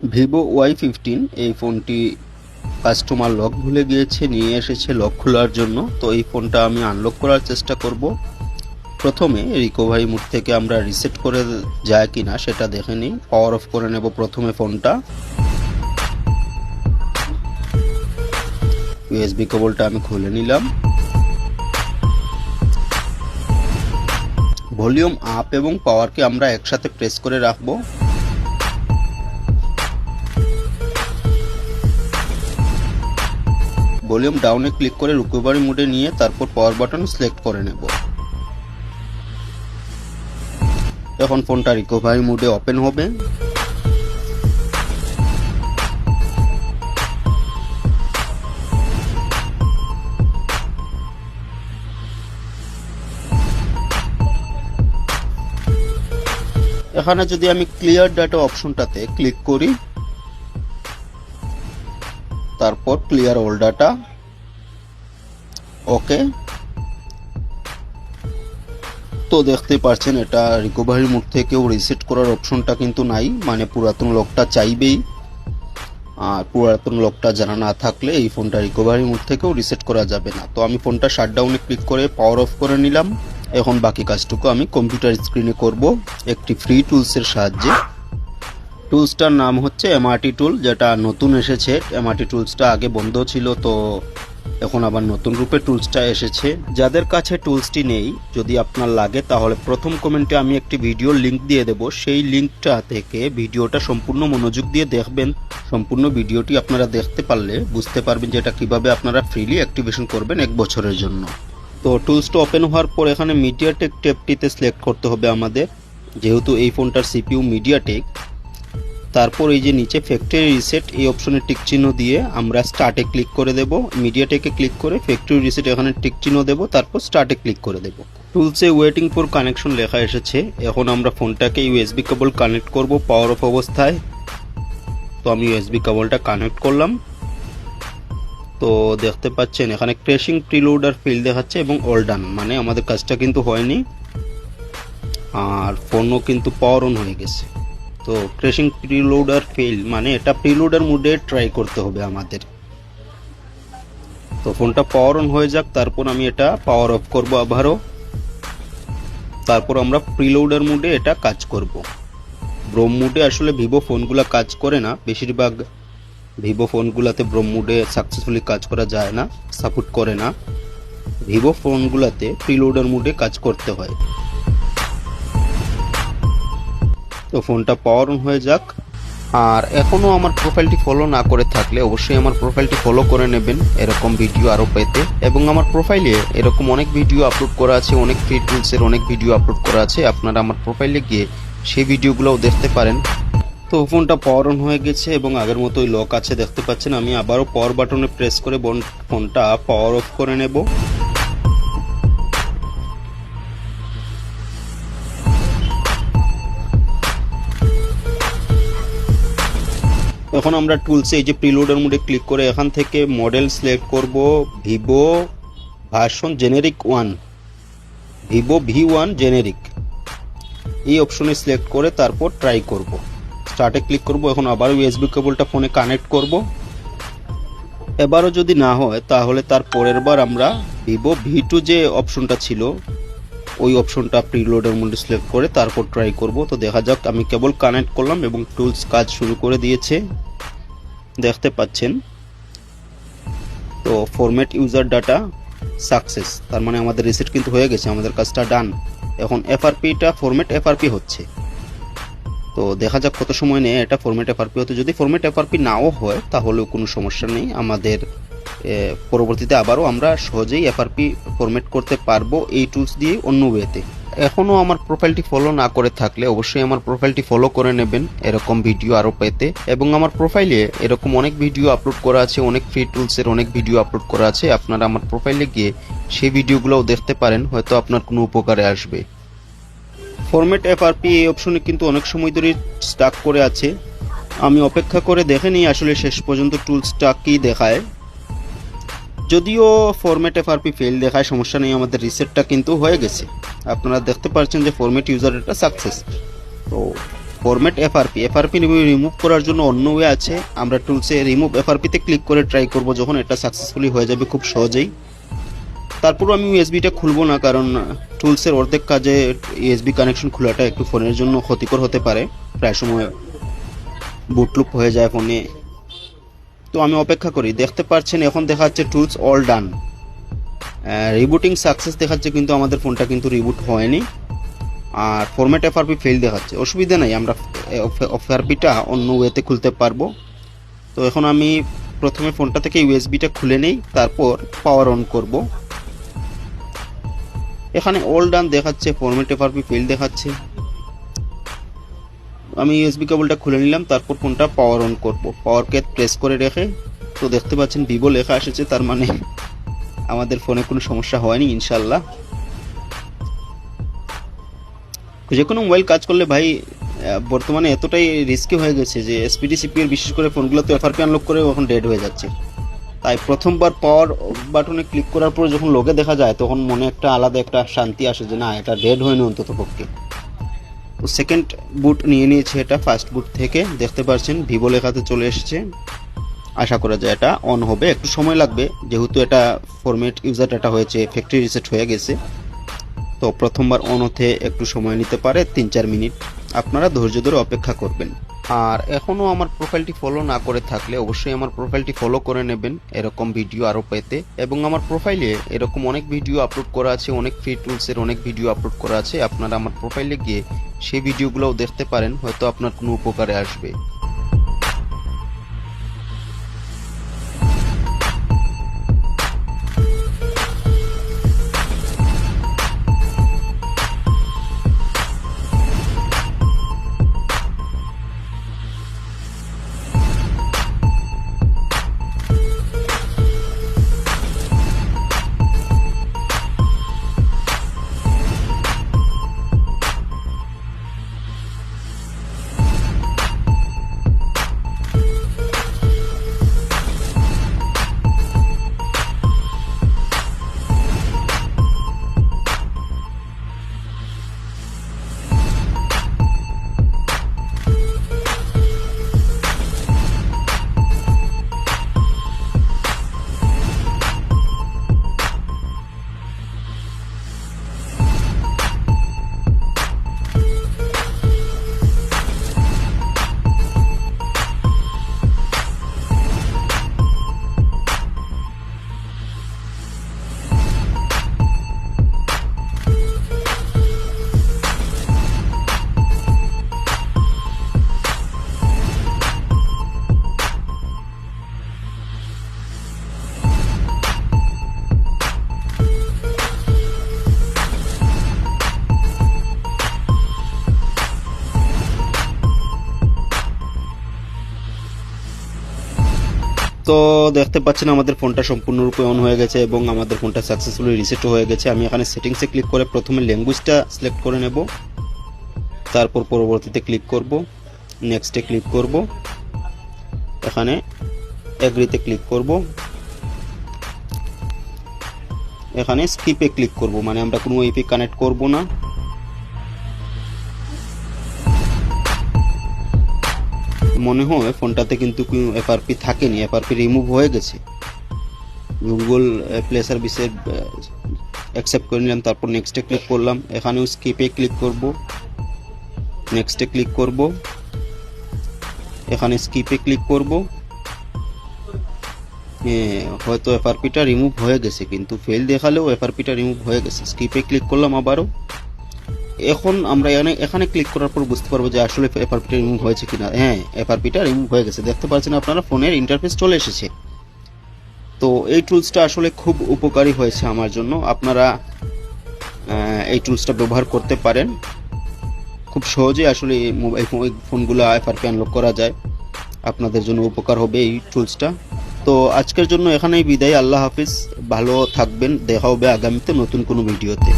Vivo Y15 এই ফোনটি customer lock ভুলে গিয়েছে, নিয়ে এসেছে লক খোলার জন্য। তো এই ফোনটা আমি আনলক করার চেষ্টা করব। প্রথমে রিকভারি মোড থেকে আমরা রিসেট করে যায় কিনা সেটা দেখে নিই। পাওয়ার অফ করে নেব প্রথমে ফোনটা। ইউএসবি কেবলটা আমি খুলে নিলাম। ভলিউম আপ এবং পাওয়ারকে আমরা একসাথে প্রেস করে রাখবো। ভলিউম ডাউনে ক্লিক করে রিকভারি মোডে নিয়ে তারপর পাওয়ার বাটন সিলেক্ট করে নেব। এখন ফোনটা রিকভারি মোডে ওপেন হবে। এখানে যদি আমি ক্লিয়ার ডাটা অপশনটাতে ক্লিক করি, তারপর ক্লিয়ার অল ডাটা, ওকে। তো দেখতে পাচ্ছেন এটা রিকভারি মোড থেকেও রিসেট করার অপশনটা কিন্তু নাই, মানে পুরাতন লকটা চাইবেই। আর পুরাতন লকটা জানা না থাকলে এই ফোনটা রিকভারি মোড থেকেও রিসেট করা যাবে না। তো আমি ফোনটা শাটডাউনে ক্লিক করে পাওয়ার অফ করে নিলাম। এখন বাকি কাজটুকু আমি কম্পিউটার স্ক্রিনে করব একটি ফ্রি টুলসের সাহায্যে। টুলসটার নাম হচ্ছে এমআরটি টুল, যেটা নতুন এসেছে। এমআরটি টুলসটা আগে বন্ধ ছিল, তো এখন আবার নতুন রূপে টুলসটা এসেছে। যাদের কাছে টুলসটি নেই, যদি আপনার লাগে তাহলে প্রথম কমেন্টে আমি একটি ভিডিওর লিংক দিয়ে দেব। সেই লিংকটা থেকে ভিডিওটা সম্পূর্ণ মনোযোগ দিয়ে দেখবেন। সম্পূর্ণ ভিডিওটি আপনারা দেখতে পারলে বুঝতে পারবেন যে এটা কিভাবে আপনারা ফ্রিলি অ্যাক্টিভেশন করবেন 1 বছরের জন্য। তো টুলসটা ওপেন হওয়ার পর এখানে মিডিয়াটেক ট্যাবটিতে সিলেক্ট করতে হবে আমাদের, যেহেতু এই ফোনটার সিপিইউ মিডিয়াটেক। তারপর এই যে নিচে ফ্যাক্টরি রিসেট এই অপশনে টিক চিহ্ন দিয়ে আমরা স্টার্টে ক্লিক করে দেব। মিডিয়াটেকে ক্লিক করে ফ্যাক্টরি রিসেট এখানে টিক চিহ্ন দেব, তারপর স্টার্টে ক্লিক করে দেব। টুলসে ওয়েটিং ফর কানেকশন লেখা এসেছে। এখন আমরা ফোনটাকে ইউএসবি কেবল কানেক্ট করব পাওয়ার অফ অবস্থায়। তো আমি ইউএসবি কেবলটা কানেক্ট করলাম। তো দেখতে পাচ্ছেন এখানে ক্র্যাশিং প্রিলোডার ফেল দেখাচ্ছে এবং অল ডান, মানে আমাদের কাজটা কিন্তু হয়নি আর ফোনও কিন্তু পাওয়ার অন হয়ে গেছে। তো ক্র্যাশিং প্রিলোডার ফেল মানে এটা প্রিলোডার মোডে ট্রাই করতে হবে আমাদের। তো ফোনটা পাওয়ার অন হয়ে যাক, তারপর আমি এটা পাওয়ার অফ করব আবারও। তারপর আমরা প্রিলোডার মোডে এটা কাজ করব। ব্রোম মোডে আসলে ভিভো ফোনগুলো কাজ করে না, বেশিরভাগ ভিভো ফোনগুলোতে ব্রোম মোডে সাকসেসফুলি কাজ করা যায় না, সাপোর্ট করে না। ভিভো ফোনগুলোতে প্রিলোডার মোডে কাজ করতে হয়। তো ফোনটা পাওয়ার অন হয়ে যাক। আর এখনও আমার প্রোফাইলটি ফলো না করে থাকলে অবশ্যই আমার প্রোফাইলটি ফলো করে নেবেন এরকম ভিডিও আরও পেতে। এবং আমার প্রোফাইলে এরকম অনেক ভিডিও আপলোড করা আছে, অনেক ফ্রি টুলসের অনেক ভিডিও আপলোড করা আছে। আপনারা আমার প্রোফাইলে গিয়ে সেই ভিডিওগুলোও দেখতে পারেন। তো ফোনটা পাওয়ার অন হয়ে গেছে এবং আগের মতোই লক আছে দেখতে পাচ্ছেন। আমি আবারও পাওয়ার বাটনে প্রেস করে ফোনটা পাওয়ার অফ করে নেব। এখন আমরা টুলসে এই যে প্রিলোডার মোডে ক্লিক করে এখান থেকে মডেল সিলেক্ট করব Vivo version generic 1, Vivo V1 generic. এই অপশনে সিলেক্ট করে তারপর ট্রাই করব, স্টার্টে ক্লিক করব। এখন আবার ইউএসবি কেবলটা ফোনে কানেক্ট করব। এবারও যদি না হয় তাহলে তার পরের বার আমরা ভিভো V2 যে অপশনটা ছিল ওই অপশনটা প্রিলোডার মোডে সিলেক্ট করে তারপর ট্রাই করব। তো দেখা যাক, আমি কেবল কানেক্ট করলাম এবং টুলস কাজ শুরু করে দিয়েছে দেখতে পাচ্ছেন। তো ফরম্যাট ইউজার ডাটা সাকসেস, তার মানে আমাদের রিসেট কিন্তু হয়ে গেছে, আমাদের কাজটা ডান। এখন এফআরপিটা ফরম্যাট এফআরপি হচ্ছে। তো দেখা যাক কত সময় নেয় এটা ফরম্যাট এফআরপি হতে। যদি ফরম্যাট এফআরপি নাও হয় তাহলেও কোনো সমস্যা নেই, আমাদের পরবর্তীতে আবারও আমরা সহজেই এফআরপি ফরম্যাট করতে পারবো এই টুলস দিয়ে অন্য ওয়েতে। এখনও আমার প্রোফাইলটি ফলো না করে থাকলে অবশ্যই আমার প্রোফাইলটি ফলো করে নেবেন এরকম ভিডিও আরও পেতে। এবং আমার প্রোফাইলে এরকম অনেক ভিডিও আপলোড করা আছে, অনেক ফ্রি টুলসের অনেক ভিডিও আপলোড করা আছে। আপনারা আমার প্রোফাইলে গিয়ে সেই ভিডিওগুলোও দেখতে পারেন, হয়তো আপনার কোনো উপকারে আসবে। ফরম্যাট এফআরপি এই অপশনে কিন্তু অনেক সময় ধরে স্টাক করে আছে। আমি অপেক্ষা করে দেখে নিই আসলে শেষ পর্যন্ত টুলসটা কি দেখায়। যদিও ফরম্যাট এফআরপি ফেল দেখায়, সমস্যা নেই, আমাদের রিসেটটা কিন্তু হয়ে গেছে। আপনারা দেখতে পাচ্ছেন যে ফরম্যাট ইউজার এটা সাকসেস। তো ফরম্যাট এফআরপি রিমুভ করার জন্য অন্য ওয়ে আছে। আমরা টুলসে রিমুভ এফআরপিতে ক্লিক করে ট্রাই করব, যখন এটা সাকসেসফুলি হয়ে যাবে খুব সহজেই। তারপর আমি ইউএসবিটা খুলবো না, কারণ টুলসের অর্ধেক কাজে ইউএসবি কানেকশন খোলাটা একটু ফোনের জন্য ক্ষতিকর হতে পারে, প্রায় সময় বুটলুপ হয়ে যায় ফোনে। তো আমি অপেক্ষা করি। দেখতে পাচ্ছেন এখন দেখাচ্ছে tools all done, rebooting success দেখাচ্ছে, কিন্তু আমাদের ফোনটা কিন্তু রিবুট হয়নি। আর ফরম্যাট এফআরপি ফেল দেখাচ্ছে। অসুবিধা নাই, আমরা এফআরপিটা অন্য ওয়েতে খুলতে পারবো। তো এখন আমি প্রথমে ফোনটা থেকে ইউএসবিটা খুলে নেই, তারপর পাওয়ার অন করব। এখানে অল ডান দেখাচ্ছে, ফরম্যাট এফআরপি ফেল দেখাচ্ছে। আমি ইউএসবি কেবলটা খুলে নিলাম, তারপর ফোনটা পাওয়ার অন করব। পাওয়ারকে প্রেস করে রেখে, তো দেখতে পাচ্ছেন ভিভো লেখা এসেছে, তার মানে আমাদের ফোনে কোনো সমস্যা হয়নি ইনশাল্লাহ। যে কোনো মোবাইল কাজ করলে ভাই বর্তমানে এতটাই রিস্কি হয়ে গেছে যে এসপিডি সিপিএর বিশেষ করে ফোনগুলো তো এফআরপি আনলক করে এখন ডেড হয়ে যাচ্ছে। তাই প্রথমবার পাওয়ার বাটনে ক্লিক করার পর যখন লোকে দেখা যায়, তখন মনে একটা আলাদা একটা শান্তি আসে যে না, এটা ডেড হয়নি অন্তত পক্ষে। তো সেকেন্ড বুট নিয়ে নিয়েছে এটা ফার্স্ট বুট থেকে। দেখতে পাচ্ছেন ভিভো লেখাতে চলে এসেছে। আশা করা যায় এটা অন হবে, একটু সময় লাগবে যেহেতু এটা ফরম্যাট ইউজার ডাটা হয়েছে, ফ্যাক্টরি রিসেট হয়ে গেছে। তো প্রথমবার অন হতে একটু সময় নিতে পারে, 3-4 মিনিট। আপনারা ধৈর্য ধরে অপেক্ষা করবেন। আর এখনও আমার প্রোফাইলটি ফলো না করে থাকলে অবশ্যই আমার প্রোফাইলটি ফলো করে নেবেন এরকম ভিডিও আরও পেতে। এবং আমার প্রোফাইলে এরকম অনেক ভিডিও আপলোড করা আছে, অনেক ফ্রি টুলসের অনেক ভিডিও আপলোড করা আছে। আপনারা আমার প্রোফাইলে গিয়ে সেই ভিডিওগুলোও দেখতে পারেন, হয়তো আপনার কোনো উপকারে আসবে। তো দেখতে পাচ্ছেন আমাদের ফোনটা সম্পূর্ণরূপে অন হয়ে গেছে এবং আমাদের ফোনটা সাকসেসফুলি রিসেট হয়ে গেছে। আমি এখানে সেটিংসে ক্লিক করে প্রথমে ল্যাঙ্গুয়েজটা সিলেক্ট করে নেব, তারপর পরবর্তীতে ক্লিক করব, নেক্সটে ক্লিক করব, এখানে এগ্রিতে ক্লিক করব, এখানে স্কিপে ক্লিক করব, মানে আমরা কোনো ওয়াইফাই কানেক্ট করব না। মনে হয় ফোনটাতে কিন্তু এফআরপি থাকেনি, এফআরপি রিমুভ হয়ে গেছে। গুগল প্লে সার্ভিসের অ্যাকসেপ্ট করে নিলাম, তারপর নেক্সটে ক্লিক করলাম, এখানেও স্কিপে ক্লিক করব, নেক্সটে ক্লিক করব, এখানে স্কিপে ক্লিক করব। হয়তো এফআরপিটা রিমুভ হয়ে গেছে, কিন্তু ফেল দেখালেও এফআরপিটা রিমুভ হয়ে গেছে। স্কিপে ক্লিক করলাম আবারও। এখন আমরা এখানে ক্লিক করার পর বুঝতে পারবো যে আসলে এফআরপিটা রিমুভ হয়েছে কিনা। হ্যাঁ, এফআরপিটা রিমুভ হয়ে গেছে। দেখতে পাচ্ছেন আপনারা ফোনের ইন্টারফেস চলে এসেছে। তো এই টুলসটা আসলে খুব উপকারী হয়েছে আমার জন্য। আপনারা এই টুলসটা ব্যবহার করতে পারেন, খুব সহজে আসলে মোবাইল ফোনগুলো এফআরপি আনলক করা যায়। আপনাদের জন্য উপকার হবে এই টুলসটা। তো আজকের জন্য এখানেই বিদায়। আল্লাহ হাফিজ, ভালো থাকবেন। দেখা হবে আগামীতে নতুন কোনো ভিডিওতে।